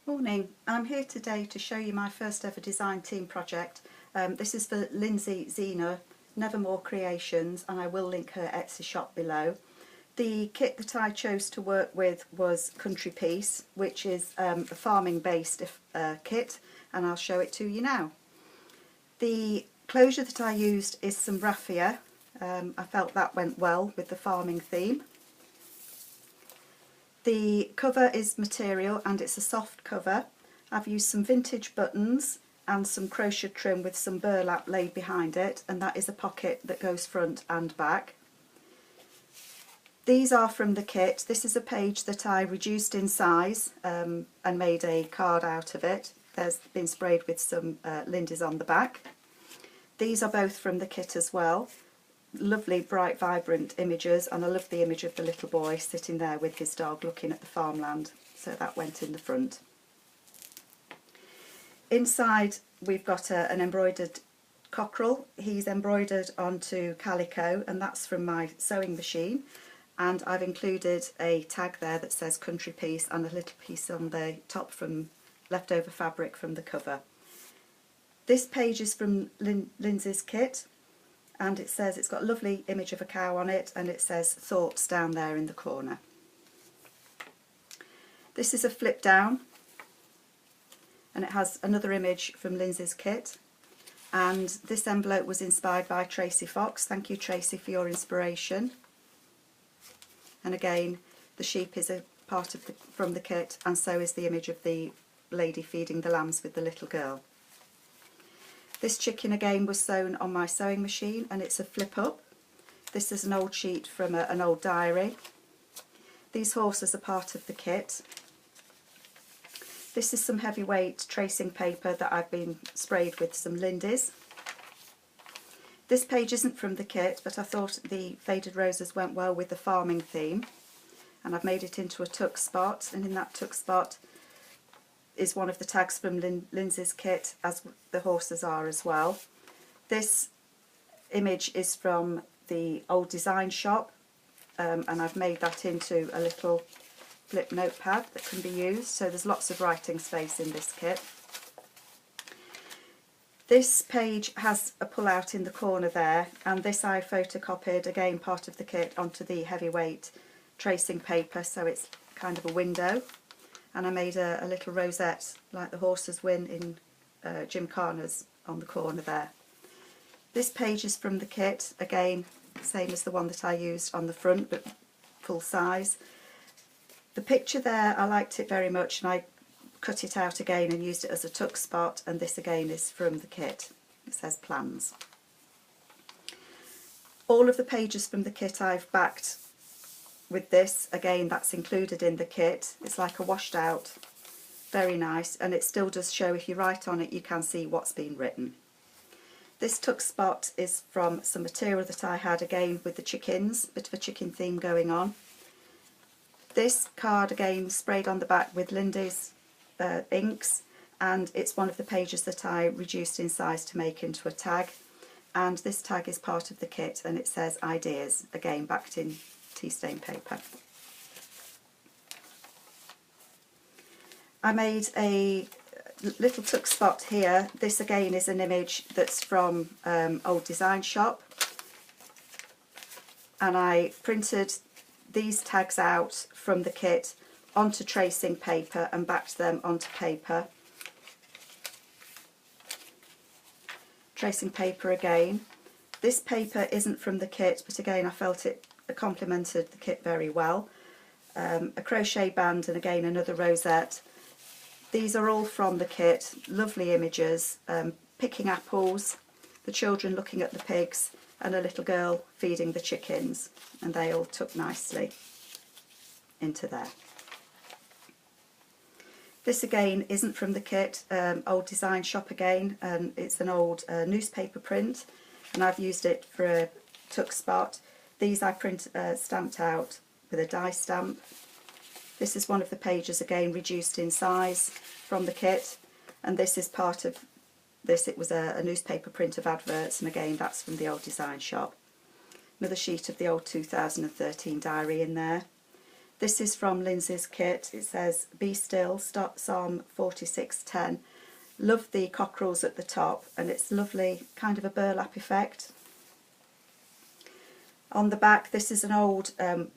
Morning, I'm here today to show you my first ever design team project. This is for Lindsey Zenor, Nevermore Creations, and I will link her Etsy shop below. The kit that I chose to work with was Country Piece, which is a farming based kit, and I'll show it to you now. The closure that I used is some raffia. I felt that went well with the farming theme. The cover is material and it's a soft cover. I've used some vintage buttons and some crochet trim with some burlap laid behind it, and that is a pocket that goes front and back. These are from the kit. This is a page that I reduced in size and made a card out of it. There's been sprayed with some Lindy's on the back. These are both from the kit as well. Lovely bright vibrant images, and I love the image of the little boy sitting there with his dog looking at the farmland, so that went in the front. Inside we've got an embroidered cockerel. He's embroidered onto calico, and that's from my sewing machine, and I've included a tag there that says Country Piece and a little piece on the top from leftover fabric from the cover. This page is from Lindsay's kit, and it says, it's got a lovely image of a cow on it, and it says Thoughts down there in the corner. This is a flip down, and it has another image from Lindsay's kit, and this envelope was inspired by Tracy Fox. Thank you, Tracy, for your inspiration. And again, the sheep is a part of from the kit, and so is the image of the lady feeding the lambs with the little girl. This chicken again was sewn on my sewing machine, and it's a flip up. This is an old sheet from an old diary. These horses are part of the kit. This is some heavyweight tracing paper that I've been sprayed with some Lindy's. This page isn't from the kit, but I thought the faded roses went well with the farming theme, and I've made it into a tuck spot, and in that tuck spot is one of the tags from Lindsay's kit, as the horses are as well. This image is from the old design shop, and I've made that into a little flip notepad that can be used, so there's lots of writing space in this kit. This page has a pull out in the corner there, and this I photocopied, again part of the kit, onto the heavyweight tracing paper, so it's kind of a window. And I made a little rosette like the horses win in Gymkhanas on the corner there. This page is from the kit, again same as the one that I used on the front, but full size. The picture there, I liked it very much, and I cut it out again and used it as a tuck spot, and this again is from the kit. It says plans. All of the pages from the kit I've backed with this, again that's included in the kit. It's like a washed out, very nice, and it still does show, if you write on it you can see what's been written. This tuck spot is from some material that I had, again with the chickens, bit of a chicken theme going on. This card again sprayed on the back with Lindy's inks, and it's one of the pages that I reduced in size to make into a tag, and this tag is part of the kit, and it says Ideas, again backed in tea stain paper. I made a little tuck spot here. This again is an image that's from old design shop, and I printed these tags out from the kit onto tracing paper and backed them onto paper. Tracing paper again. This paper isn't from the kit, but again I felt it complemented the kit very well. A crochet band, and again another rosette. These are all from the kit. Lovely images, picking apples, the children looking at the pigs, and a little girl feeding the chickens, and they all tuck nicely into there. This again isn't from the kit, old design shop again, and it's an old newspaper print, and I've used it for a tuck spot. These I stamped out with a die stamp. This is one of the pages, again reduced in size from the kit, and this is part of this. It was a newspaper print of adverts, and again that's from the old design shop. Another sheet of the old 2013 diary in there. This is from Lindsay's kit. It says, "Be still, start Psalm 46:10. Love the cockerels at the top," and it's lovely, kind of a burlap effect. On the back, this is an old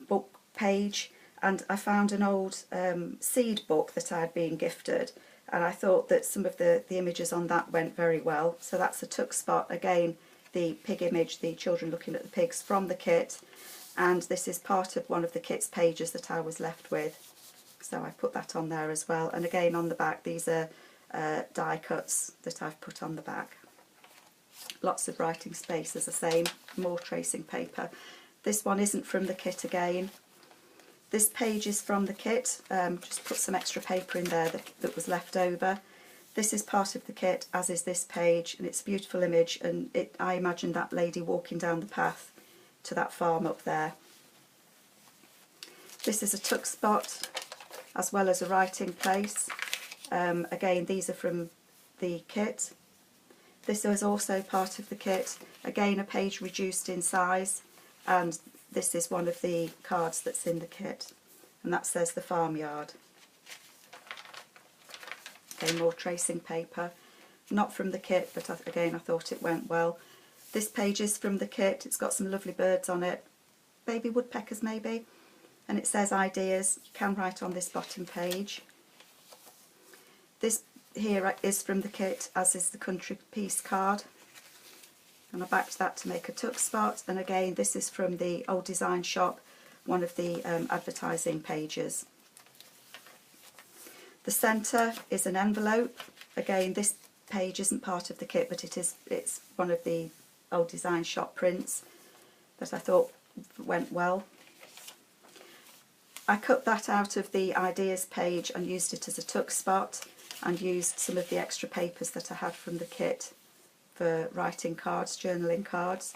book page, and I found an old seed book that I'd been gifted, and I thought that some of the images on that went very well. So that's a tuck spot, again the pig image, the children looking at the pigs from the kit, and this is part of one of the kit's pages that I was left with, so I put that on there as well. And again on the back, these are die cuts that I've put on the back. Lots of writing space, as I say, more tracing paper. This one isn't from the kit again. This page is from the kit, just put some extra paper in there that was left over. This is part of the kit, as is this page, and it's a beautiful image, and I imagine that lady walking down the path to that farm up there. This is a tuck spot as well as a writing place. Again, these are from the kit. This is also part of the kit, again a page reduced in size, and this is one of the cards that's in the kit, and that says the farmyard. Again, more tracing paper, not from the kit, but again I thought it went well. This page is from the kit. It's got some lovely birds on it, baby woodpeckers maybe, and it says ideas. You can write on this bottom page. This here is from the kit, as is the country piece card, and I backed that to make a tuck spot. And again, this is from the old design shop, one of the advertising pages. The centre is an envelope. Again, this page isn't part of the kit, but it's one of the old design shop prints that I thought went well. I cut that out of the ideas page and used it as a tuck spot, and used some of the extra papers that I had from the kit for writing cards, journaling cards.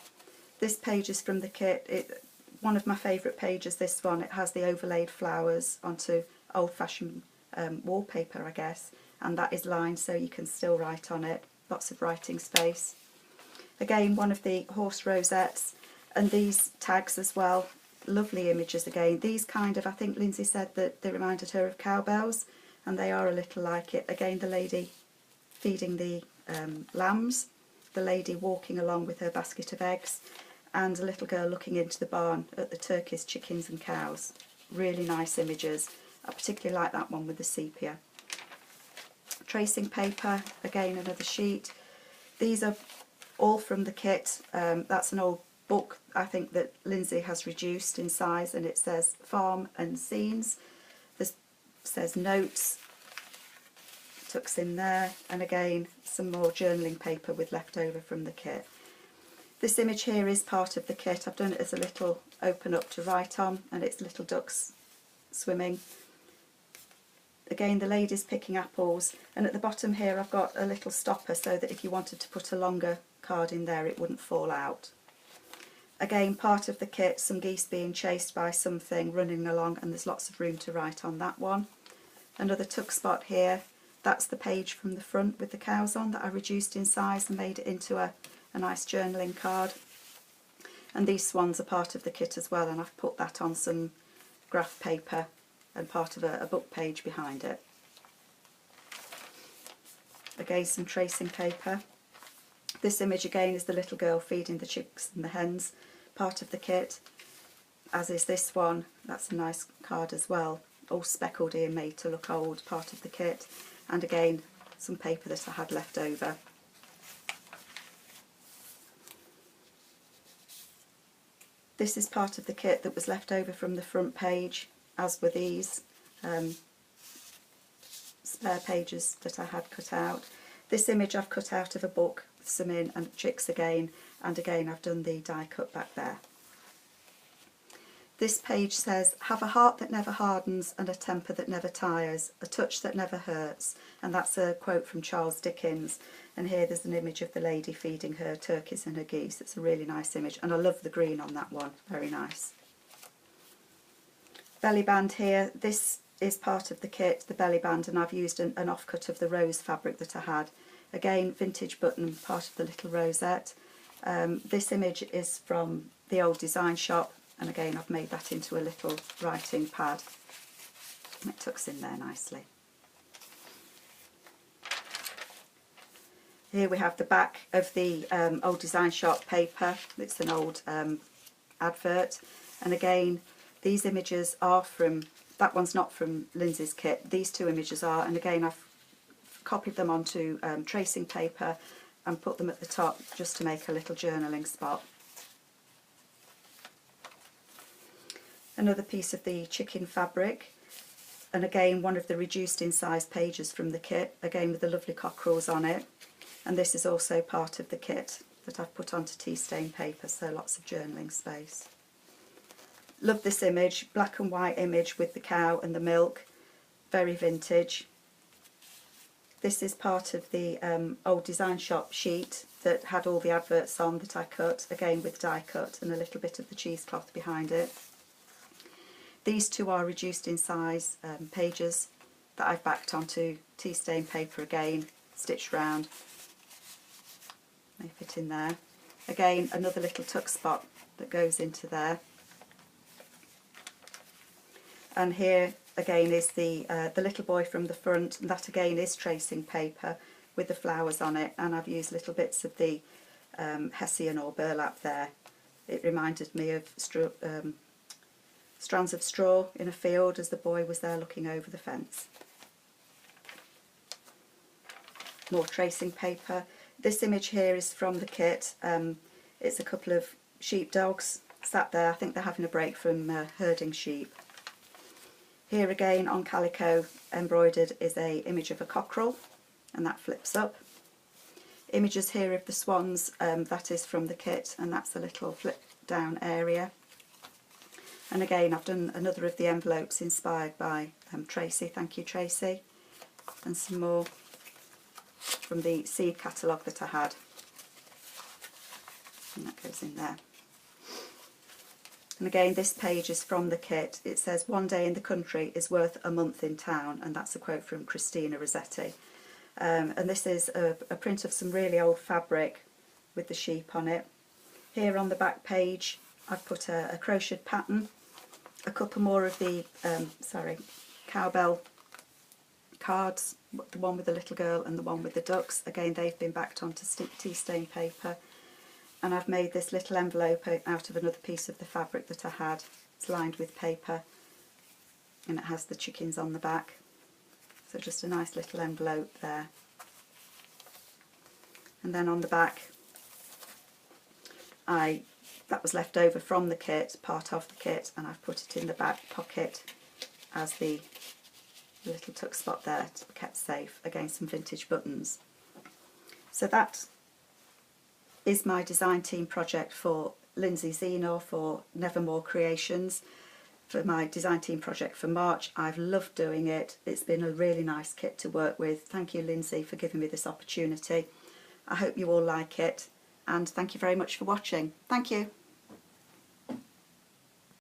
This page is from the kit. One of my favourite pages, this one. It has the overlaid flowers onto old-fashioned wallpaper, I guess, and that is lined so you can still write on it. Lots of writing space. Again, one of the horse rosettes, and these tags as well. Lovely images again. These kind of, I think Lindsay said that they reminded her of cowbells, and they are a little like it. Again, the lady feeding the lambs, the lady walking along with her basket of eggs, and a little girl looking into the barn at the turkeys, chickens and cows. Really nice images. I particularly like that one with the sepia. Tracing paper, again another sheet. These are all from the kit. That's an old book, I think, that Lindsay has reduced in size, and it says farm and scenes. This says notes, tucks in there, and again some more journaling paper with leftover from the kit. This image here is part of the kit. I've done it as a little open up to write on, and it's little ducks swimming. Again, the lady's picking apples, and at the bottom here I've got a little stopper so that if you wanted to put a longer card in there it wouldn't fall out. Again, part of the kit, some geese being chased by something running along, and there's lots of room to write on that one. Another tuck spot here. That's the page from the front with the cows on that I reduced in size and made it into a nice journaling card. And these swans are part of the kit as well, and I've put that on some graph paper and part of a book page behind it. Again, some tracing paper. This image again is the little girl feeding the chicks and the hens, part of the kit, as is this one. That's a nice card as well, all speckled in, made to look old, part of the kit. And again, some paper that I had left over. This is part of the kit that was left over from the front page, as were these spare pages that I had cut out. This image I've cut out of a book with some in, and chicks again, and again I've done the die cut back there. This page says, "Have a heart that never hardens and a temper that never tires, a touch that never hurts," and that's a quote from Charles Dickens. And here there's an image of the lady feeding her turkeys and her geese. It's a really nice image, and I love the green on that one, very nice. Belly band here, this is part of the kit, the belly band, and I've used an offcut of the rose fabric that I had. Again, vintage button, part of the little rosette. This image is from the old design shop, and again I've made that into a little writing pad, and it tucks in there nicely. Here we have the back of the old Design Shop paper. It's an old advert, and again these images are from, that one's not from Lindsey's kit, these two images are, and again I've copied them onto tracing paper and put them at the top just to make a little journaling spot. Another piece of the chicken fabric, and again one of the reduced in size pages from the kit, again with the lovely cockerels on it, and this is also part of the kit that I've put onto tea stain paper, so lots of journaling space. Love this image, black and white image with the cow and the milk, very vintage. This is part of the old Design Shop sheet that had all the adverts on that I cut, again with die cut and a little bit of the cheesecloth behind it. These two are reduced in size pages that I've backed onto tea stain paper again, stitched round. They fit in there. Again, another little tuck spot that goes into there. And here again is the little boy from the front, and that again is tracing paper with the flowers on it, and I've used little bits of the hessian or burlap there. It reminded me of strands of straw in a field as the boy was there looking over the fence. More tracing paper. This image here is from the kit. It's a couple of sheepdogs sat there. I think they're having a break from herding sheep. Here again on calico embroidered is a image of a cockerel, and that flips up. Images here of the swans, that is from the kit, and that's a little flip down area. And again I've done another of the envelopes inspired by Tracy, thank you Tracy, and some more from the seed catalogue that I had, and that goes in there. And again this page is from the kit. It says, "One day in the country is worth a month in town," and that's a quote from Christina Rossetti. And this is a print of some really old fabric with the sheep on it. Here on the back page I've put a crocheted pattern, a couple more of the cowbell cards, the one with the little girl and the one with the ducks. Again they've been backed onto tea stain paper, and I've made this little envelope out of another piece of the fabric that I had. It's lined with paper and it has the chickens on the back, so just a nice little envelope there. And then on the back, that was left over from the kit, part of the kit, and I've put it in the back pocket as the little tuck spot there to be kept safe. Again, some vintage buttons. So that is my design team project for Lindsey Zenor for Nevermore Creations. For my design team project for March, I've loved doing it. It's been a really nice kit to work with. Thank you Lindsey for giving me this opportunity. I hope you all like it, and thank you very much for watching. Thank you.